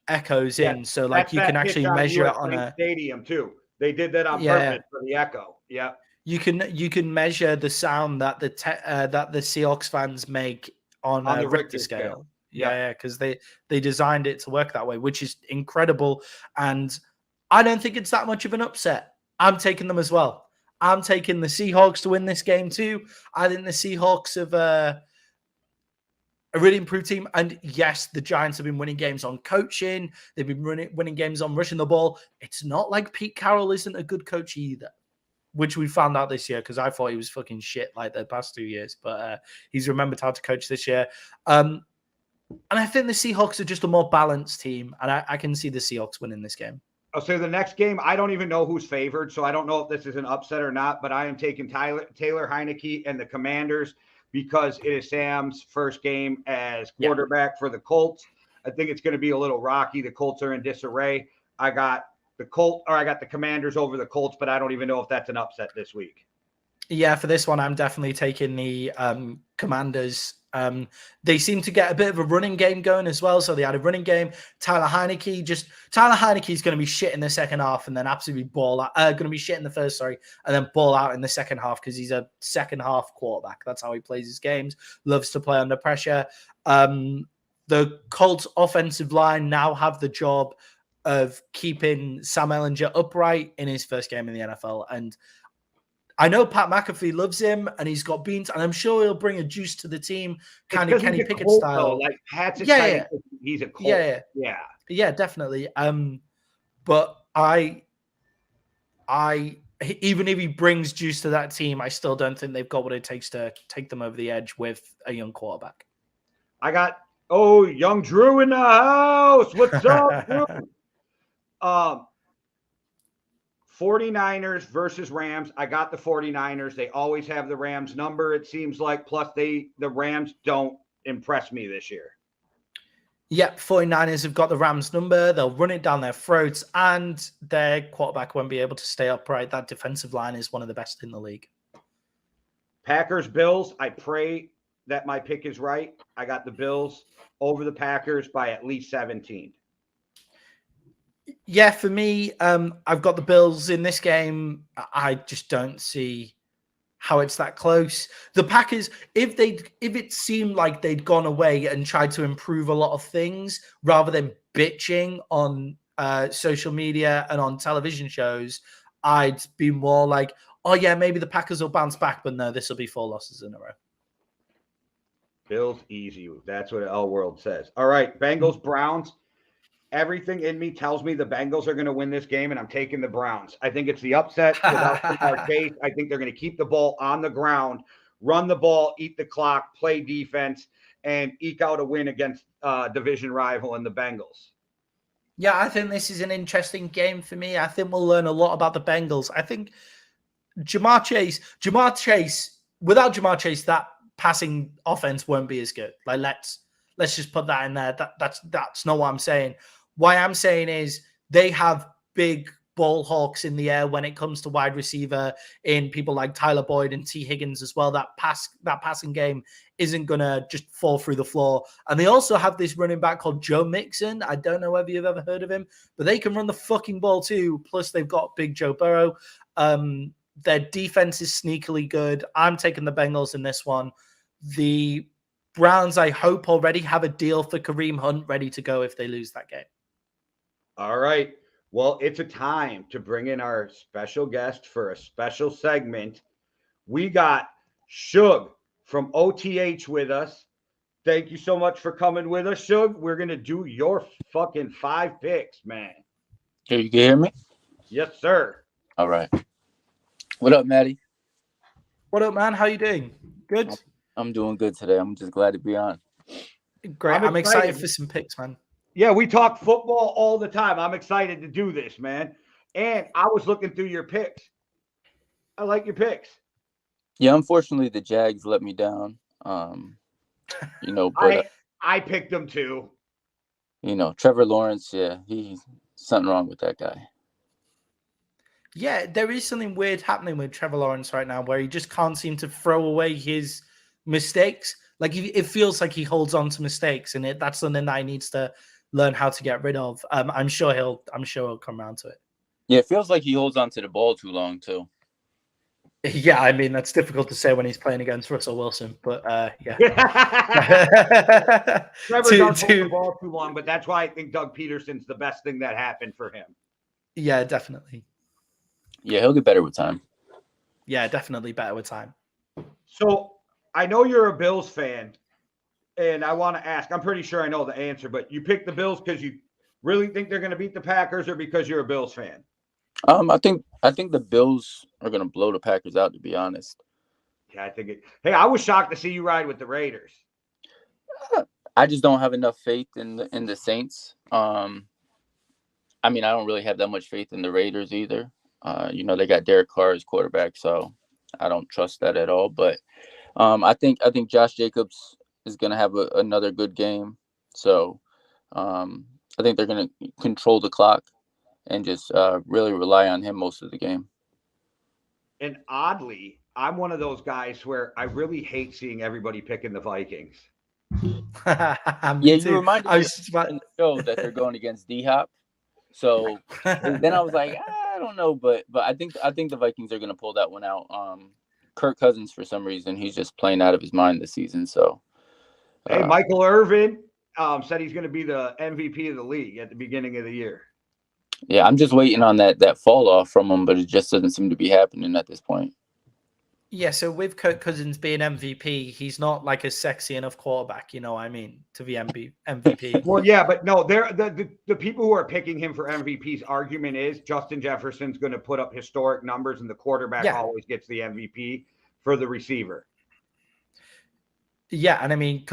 echoes in, so like you can actually measure it on a stadium too. They did that on purpose for the echo. Yeah. You can measure the sound that the Seahawks fans make on the Richter scale. Yeah, because they designed it to work that way, which is incredible. And I don't think it's that much of an upset. I'm taking them as well. I'm taking the Seahawks to win this game too. I think the Seahawks have a really improved team. And yes, the Giants have been winning games on coaching. They've been winning games on rushing the ball. It's not like Pete Carroll isn't a good coach either, which we found out this year because I thought he was fucking shit like the past 2 years. But he's remembered how to coach this year. And I think the Seahawks are just a more balanced team. And I can see the Seahawks winning this game. I'll say the next game, I don't even know who's favored, so I don't know if this is an upset or not, but I am taking Taylor Heineke and the Commanders because it is Sam's first game as quarterback for the Colts. I think it's going to be a little rocky. The Colts are in disarray. I got the Commanders over the Colts, but I don't even know if that's an upset this week. Yeah, for this one, I'm definitely taking the Commanders. They seem to get a bit of a running game going as well. So they had a running game. Tyler Heineke is going to be shit in the second half and then absolutely ball out. Going to be shit in the first, and then ball out in the second half because he's a second half quarterback. That's how he plays his games. Loves to play under pressure. The Colts offensive line now have the job of keeping Sam Ehlinger upright in his first game in the NFL. And I know Pat McAfee loves him and he's got beans, and I'm sure he'll bring a juice to the team, kind of Kenny Pickett style. Though. Like Pat's excited. He's a Colt. Yeah, definitely. But I even if he brings juice to that team, I still don't think they've got what it takes to take them over the edge with a young quarterback. I got young Drew in the house. What's up, Drew? 49ers versus Rams. I got the 49ers. They always have the Rams number, it seems like. Plus, the Rams don't impress me this year. Yep, 49ers have got the Rams number. They'll run it down their throats, and their quarterback won't be able to stay upright. That defensive line is one of the best in the league. Packers, Bills. I pray that my pick is right. I got the Bills over the Packers by at least 17. Yeah, for me, I've got the Bills in this game. I just don't see how it's that close. The Packers, if it seemed like they'd gone away and tried to improve a lot of things rather than bitching on social media and on television shows, I'd be more like, oh yeah, maybe the Packers will bounce back, but no, this will be 4 losses in a row. Bills easy. That's what L World says. All right, Bengals, Browns. Everything in me tells me the Bengals are going to win this game, and I'm taking the Browns. I think it's the upset without Jamar Chase. I think they're going to keep the ball on the ground, run the ball, eat the clock, play defense, and eke out a win against division rival in the Bengals. Yeah, I think this is an interesting game for me. I think we'll learn a lot about the Bengals. I think Jamar Chase, without Jamar Chase, that passing offense won't be as good. Like let's just put that in there. That's not what I'm saying. What I'm saying is they have big ball hawks in the air when it comes to wide receiver in people like Tyler Boyd and T. Higgins as well. That passing game isn't going to just fall through the floor. And they also have this running back called Joe Mixon. I don't know whether you've ever heard of him, but they can run the fucking ball too. Plus they've got big Joe Burrow. Their defense is sneakily good. I'm taking the Bengals in this one. The Browns, I hope, already have a deal for Kareem Hunt ready to go if they lose that game. All right. Well, it's a time to bring in our special guest for a special segment. We got Shug from OTH with us. Thank you so much for coming with us, Shug. We're going to do your fucking 5 picks, man. Hey, you can hear me? Yes, sir. All right. What up, Maddie? What up, man? How you doing? Good? I'm doing good today. I'm just glad to be on. Great. I'm excited for some picks, man. Yeah, we talk football all the time. I'm excited to do this, man. And I was looking through your picks. I like your picks. Yeah, unfortunately, the Jags let me down. But I picked them too. Trevor Lawrence, yeah, he's something wrong with that guy. Yeah, there is something weird happening with Trevor Lawrence right now where he just can't seem to throw away his mistakes. Like it feels like he holds on to mistakes, and that's something that he needs to learn how to get rid of. I'm sure he'll come around to it. Yeah, it feels like he holds on to the ball too long too. Yeah, I mean that's difficult to say when he's playing against Russell Wilson, but yeah. Trevor does hold the ball too long, but that's why I think Doug Peterson's the best thing that happened for him. Yeah, definitely. Yeah, he'll get better with time. Yeah, definitely better with time. So I know you're a Bills fan, and I want to ask, I'm pretty sure I know the answer, but you picked the Bills because you really think they're going to beat the Packers or because you're a Bills fan? I think the Bills are going to blow the Packers out, to be honest. Yeah, I think it. Hey, I was shocked to see you ride with the Raiders. I just don't have enough faith in the Saints. I mean, I don't really have that much faith in the Raiders either. They got Derek Carr as quarterback, so I don't trust that at all. But I think Josh Jacobs is going to have another good game. So I think they're going to control the clock and just really rely on him most of the game. And oddly, I'm one of those guys where I really hate seeing everybody picking the Vikings. Yeah, you reminded me in the show that they're going against D-Hop. So then I was like, I don't know, but I think the Vikings are going to pull that one out. Kirk Cousins, for some reason, he's just playing out of his mind this season. So, hey, Michael Irvin said he's going to be the MVP of the league at the beginning of the year. Yeah, I'm just waiting on that fall off from him, but it just doesn't seem to be happening at this point. Yeah, so with Kirk Cousins being MVP, he's not like a sexy enough quarterback, you know what I mean, to be MVP. Well, yeah, but no, the people who are picking him for MVP's argument is Justin Jefferson's going to put up historic numbers, and the quarterback always gets the MVP for the receiver. Yeah, and I mean,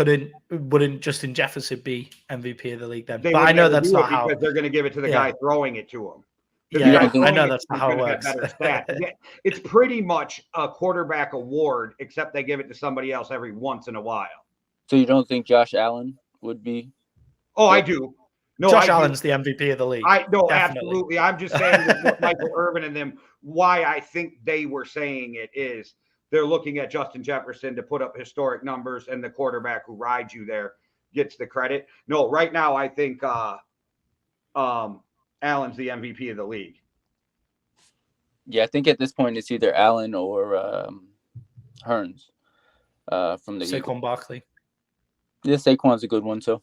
wouldn't Justin Jefferson be MVP of the league then? But I know that's not how. Because they're going to give it to the guy throwing it to him. Yeah, I know that's not how it works. It's pretty much a quarterback award, except they give it to somebody else every once in a while. So you don't think Josh Allen would be? Oh, I do. No, Josh Allen's the MVP of the league. Absolutely. I'm just saying with Michael Irvin and them, why I think they were saying it is they're looking at Justin Jefferson to put up historic numbers, and the quarterback who rides you there gets the credit. No, right now I think Allen's the MVP of the league. Yeah, I think at this point it's either Allen or Hearns from the Saquon Barkley. Yeah, Saquon's a good one too.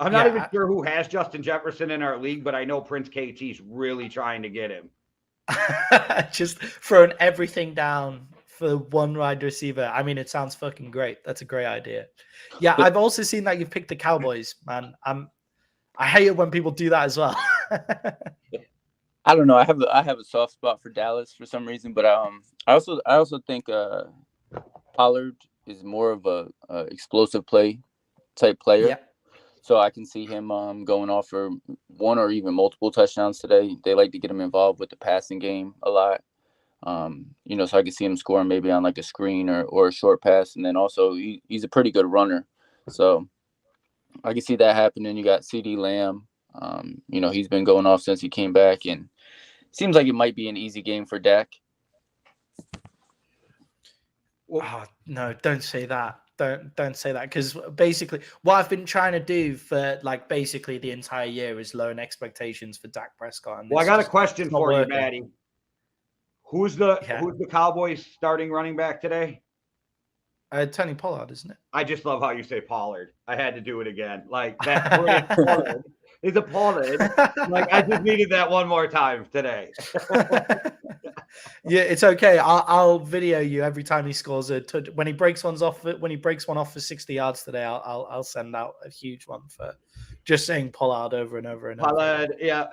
I'm not even sure who has Justin Jefferson in our league, but I know Prince KT's really trying to get him. Just throwing everything down for one wide receiver. I mean, it sounds fucking great. That's a great idea. Yeah, I've also seen that you've picked the Cowboys, man. I hate it when people do that as well. I don't know. I have a soft spot for Dallas for some reason, but I also think Pollard is more of a explosive play type player. Yeah. So I can see him going off for one or even multiple touchdowns today. They like to get him involved with the passing game a lot. So I can see him scoring maybe on like a screen or a short pass, and then also he's a pretty good runner. So I can see that happening. You got CeeDee Lamb. He's been going off since he came back, and seems like it might be an easy game for Dak. Oh, no, don't say that. Don't say that, because basically what I've been trying to do for basically the entire year is lower expectations for Dak Prescott. Well, I got a question for you, Maddie. Who's the Cowboys starting running back today? Tony Pollard, isn't it? I just love how you say Pollard. I had to do it again. That Pollard is a Pollard. I just needed that one more time today. Yeah, it's okay. I'll video you every time he scores a touch. When he breaks one off for 60 yards today, I'll send out a huge one for just saying Pollard over and over and over. Pollard, yeah.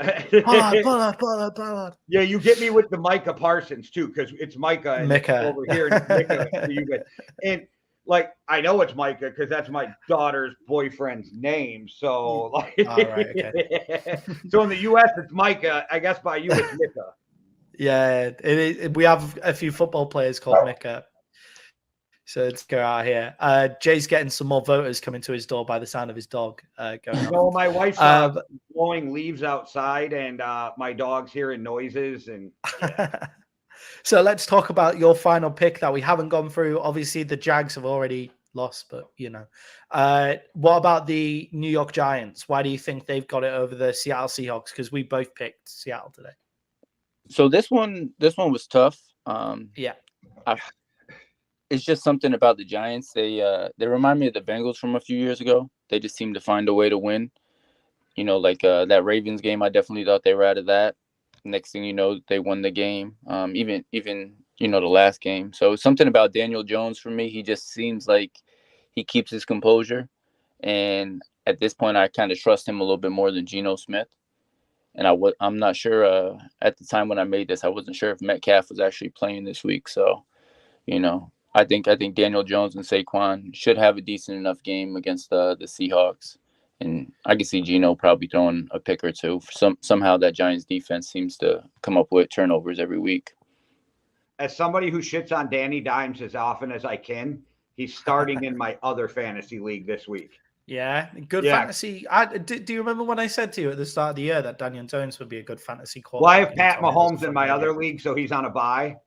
Pollard. Yeah, you get me with the Micah Parsons too, because it's Micah over here. And Micah and I know it's Micah because that's my daughter's boyfriend's name. So all right, okay. So in the US it's Micah. I guess by you it's Micah. Yeah, we have a few football players called Micah. So let's go out here. Jay's getting some more voters coming to his door by the sound of his dog going on. No, my wife's blowing leaves outside, and my dog's hearing noises. And yeah. So let's talk about your final pick that we haven't gone through. Obviously, the Jags have already lost, but what about the New York Giants? Why do you think they've got it over the Seattle Seahawks? Because we both picked Seattle today. So this one was tough. Yeah. It's just something about the Giants. They remind me of the Bengals from a few years ago. They just seem to find a way to win. Like that Ravens game, I definitely thought they were out of that. Next thing you know, they won the game. Even the last game. So something about Daniel Jones for me, he just seems like he keeps his composure. And at this point, I kind of trust him a little bit more than Geno Smith. And I'm not sure at the time when I made this, I wasn't sure if Metcalf was actually playing this week. So, I think Daniel Jones and Saquon should have a decent enough game against the Seahawks. And I can see Geno probably throwing a pick or two. Somehow that Giants defense seems to come up with turnovers every week. As somebody who shits on Danny Dimes as often as I can, he's starting in my other fantasy league this week. Yeah, good fantasy. Do you remember when I said to you at the start of the year that Daniel Jones would be a good fantasy quarterback? Well, I have Pat Mahomes in my other league, so he's on a bye.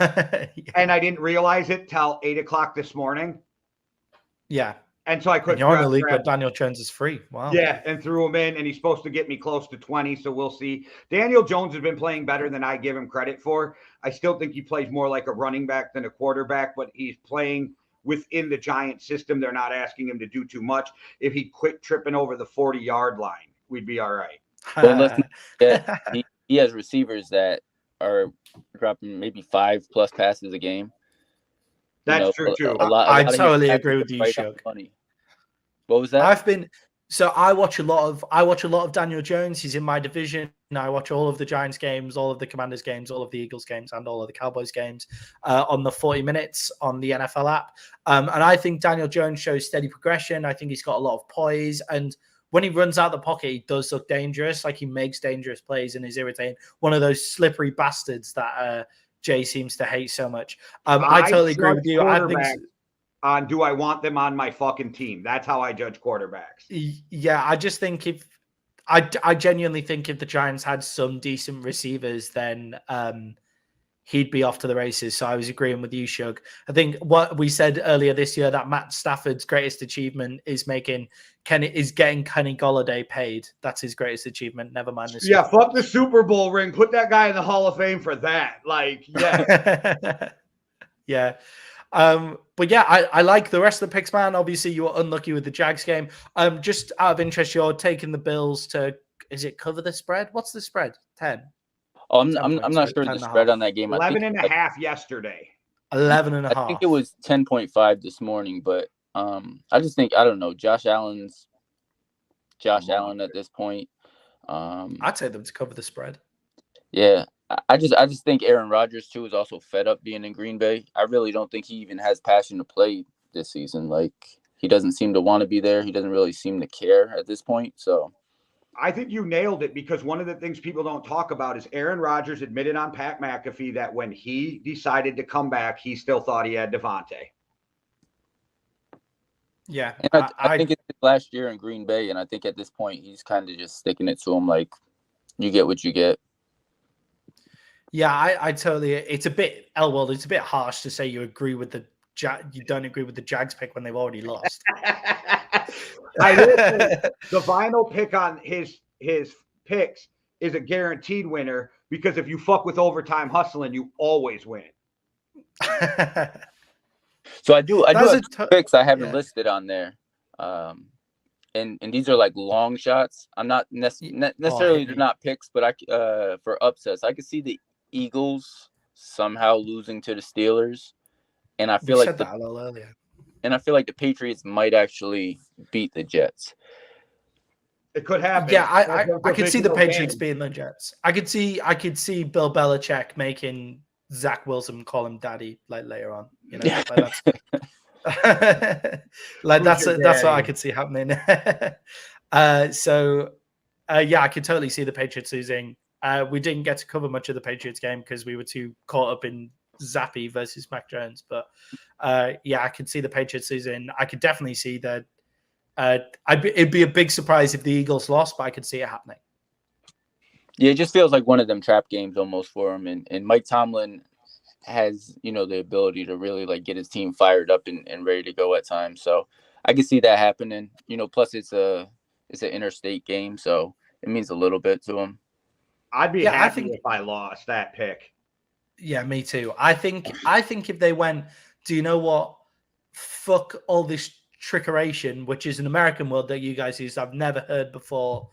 Yeah. And I didn't realize it till 8:00 this morning. Yeah. And so I couldn't. You're in the league, but Daniel Jones is free. Wow. Yeah, and threw him in, and he's supposed to get me close to 20, so we'll see. Daniel Jones has been playing better than I give him credit for. I still think he plays more like a running back than a quarterback, but he's playing within the Giants system. They're not asking him to do too much. If he quit tripping over the 40-yard line, we'd be all right. Well, he has receivers that are dropping maybe 5+ passes a game. That's true too. I totally agree with you, Shug. What was that? I watch a lot of Daniel Jones. He's in my division. I watch all of the Giants games, all of the Commanders games, all of the Eagles games, and all of the Cowboys games on the 40 minutes on the NFL app. And I think Daniel Jones shows steady progression. I think he's got a lot of poise. And when he runs out the pocket, he does look dangerous. Like he makes dangerous plays and is irritating. One of those slippery bastards that Jay seems to hate so much. I totally agree with you. I think do I want them on my fucking team? That's how I judge quarterbacks. Yeah, I just think I genuinely think if the Giants had some decent receivers, then he'd be off to the races. So I was agreeing with you, Shug. I think what we said earlier this year that Matt Stafford's greatest achievement is getting Kenny Golladay paid. That's his greatest achievement. Never mind this. Yeah, fuck the Super Bowl ring. Put that guy in the Hall of Fame for that. Like, yeah. Yeah. But yeah, I like the rest of the picks, man. Obviously, you were unlucky with the Jags game. Just out of interest, you're taking the Bills to, is it cover the spread? What's the spread? 10. Oh, I'm not sure the spread on that game. 11.5 yesterday. 11.5. I think it was 10.5 this morning, but I just think, I don't know, Josh Allen at this point. I'd say them to cover the spread. Yeah. I just think Aaron Rodgers too is also fed up being in Green Bay. I really don't think he even has passion to play this season. Like he doesn't seem to want to be there. He doesn't really seem to care at this point. So I think you nailed it, because one of the things people don't talk about is Aaron Rodgers admitted on Pat McAfee that when he decided to come back, he still thought he had Devontae. Yeah. And I think it's his last year in Green Bay, and I think at this point he's kind of just sticking it to him like you get what you get. Yeah, I totally. It's a bit Elwold. It's a bit harsh to say you agree with you don't agree with the Jags pick when they've already lost. The vinyl pick on his picks is a guaranteed winner, because if you fuck with overtime hustling, you always win. So I do have picks I haven't listed on there, and these are like long shots. I'm not necessarily they're not picks, but for upsets I could see the Eagles somehow losing to the Steelers, and I feel like that a little earlier. And I feel like the Patriots might actually beat the Jets. It could happen. Yeah, I could see the Patriots beating the Jets. I could see Bill Belichick making Zach Wilson call him daddy like later on. You know, that's what I could see happening. Yeah, I could totally see the Patriots losing. We didn't get to cover much of the Patriots game because we were too caught up in Zappy versus Mac Jones. But yeah, I could see the Patriots losing. I could definitely see that. It'd be a big surprise if the Eagles lost, but I could see it happening. Yeah, it just feels like one of them trap games almost for him. And Mike Tomlin has, the ability to really like get his team fired up and ready to go at times. So I can see that happening. Plus it's an interstate game, so it means a little bit to him. I'd be happy if I lost that pick. Yeah, me too. I think if they went, do you know what? Fuck all this trickeration, which is an American word that you guys use. I've never heard before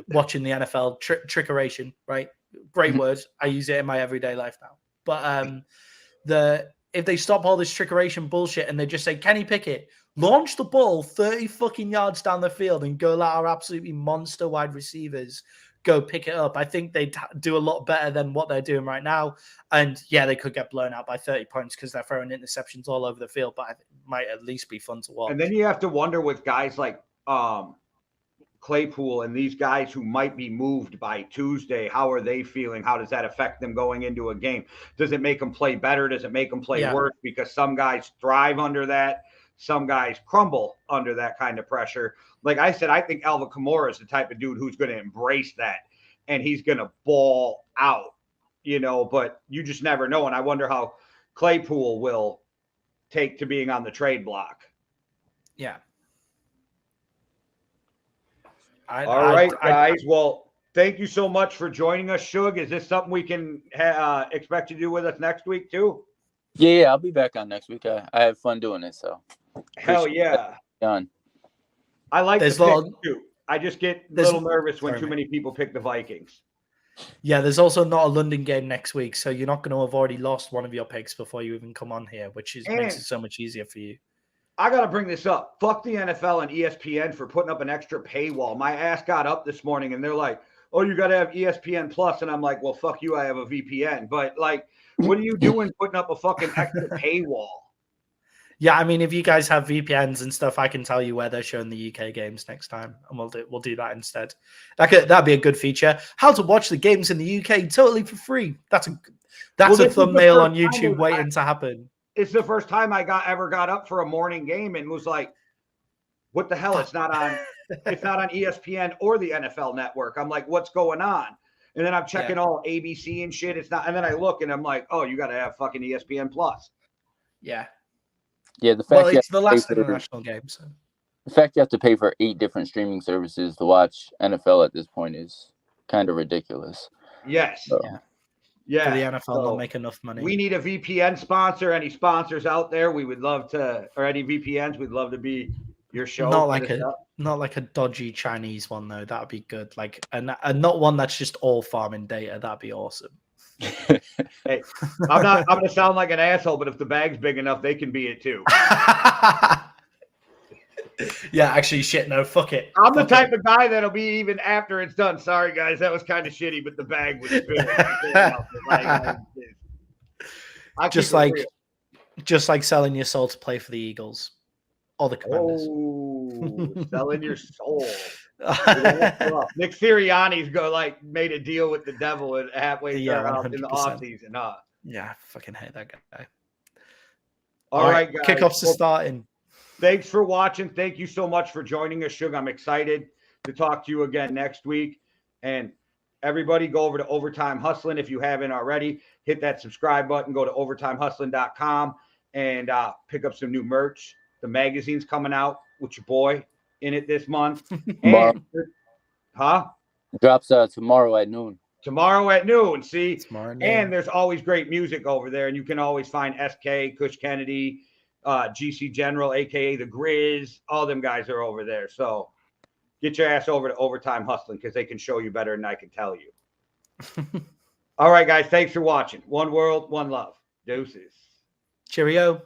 watching the NFL. Trickeration, right? Great word. I use it in my everyday life now. But if they stop all this trickeration bullshit and they just say, Kenny Pickett, launch the ball 30 fucking yards down the field and go let our absolutely monster wide receivers go pick it up, I think they'd do a lot better than what they're doing right now. And yeah, they could get blown out by 30 points because they're throwing interceptions all over the field, but it might at least be fun to watch. And then you have to wonder with guys like Claypool and these guys who might be moved by Tuesday, how are they feeling? How does that affect them going into a game? Does it make them play better? Does it make them play worse? Because some guys thrive under that. Some guys crumble under that kind of pressure. Like I said, I think Alvin Kamara is the type of dude who's going to embrace that and he's going to ball out, but you just never know. And I wonder how Claypool will take to being on the trade block. Yeah. All right, guys. Well, thank you so much for joining us, Shug. Is this something we can expect you to do with us next week too? Yeah, I'll be back on next week. I have fun doing it, so. Hell yeah. Done. I like the pick too. I just get a little nervous when too many people pick the Vikings. Yeah, there's also not a London game next week, so you're not going to have already lost one of your picks before you even come on here, which makes it so much easier for you. I got to bring this up. Fuck the NFL and ESPN for putting up an extra paywall. My ass got up this morning and they're like, oh, you got to have ESPN Plus. And I'm like, well, fuck you. I have a VPN. But like, what are you doing putting up a fucking extra paywall? Yeah, I mean, if you guys have VPNs and stuff, I can tell you where they're showing the UK games next time, and we'll do that instead. That'd be a good feature. How to watch the games in the UK totally for free. That's a thumbnail on YouTube waiting to happen. It's the first time I ever got up for a morning game and was like, "What the hell? It's not on. It's not on ESPN or the NFL Network." I'm like, "What's going on?" And then I'm checking all ABC and shit. It's not. And then I look and I'm like, "Oh, you got to have fucking ESPN Plus." Yeah. Yeah, the fact it's the last international game. So. The fact you have to pay for 8 different streaming services to watch NFL at this point is kind of ridiculous. Yes. So. Yeah. For the NFL, they'll make enough money. We need a VPN sponsor. Any sponsors out there? We would love to, or any VPNs, we'd love to be your show. Not like a dodgy Chinese one though. That'd be good. Like, and not one that's just all farming data. That'd be awesome. Hey, I'm gonna sound like an asshole, but if the bag's big enough, they can be it too. Yeah, actually, shit, no, fuck it. I'm the type of guy that'll be even after it's done. Sorry, guys, that was kind of shitty, but the bag was good. Just like selling your soul to play for the Eagles or the Commanders. Oh, selling your soul. Nick Sirianni's made a deal with the devil and halfway in the offseason, huh? Yeah, I fucking hate that guy. All right, guys. Kickoffs are starting. Thanks for watching. Thank you so much for joining us, Shug. I'm excited to talk to you again next week. And everybody go over to Overtime Hustling if you haven't already. Hit that subscribe button. Go to overtimehustling.com and pick up some new merch. The magazine's coming out with your boy in it this month. And, drops tomorrow at noon. Tomorrow at noon. See, and there's always great music over there, and you can always find SK, Kush Kennedy, GC General, aka the Grizz. All them guys are over there. So get your ass over to Overtime Hustling because they can show you better than I can tell you. All right, guys. Thanks for watching. One world, one love. Deuces. Cheerio.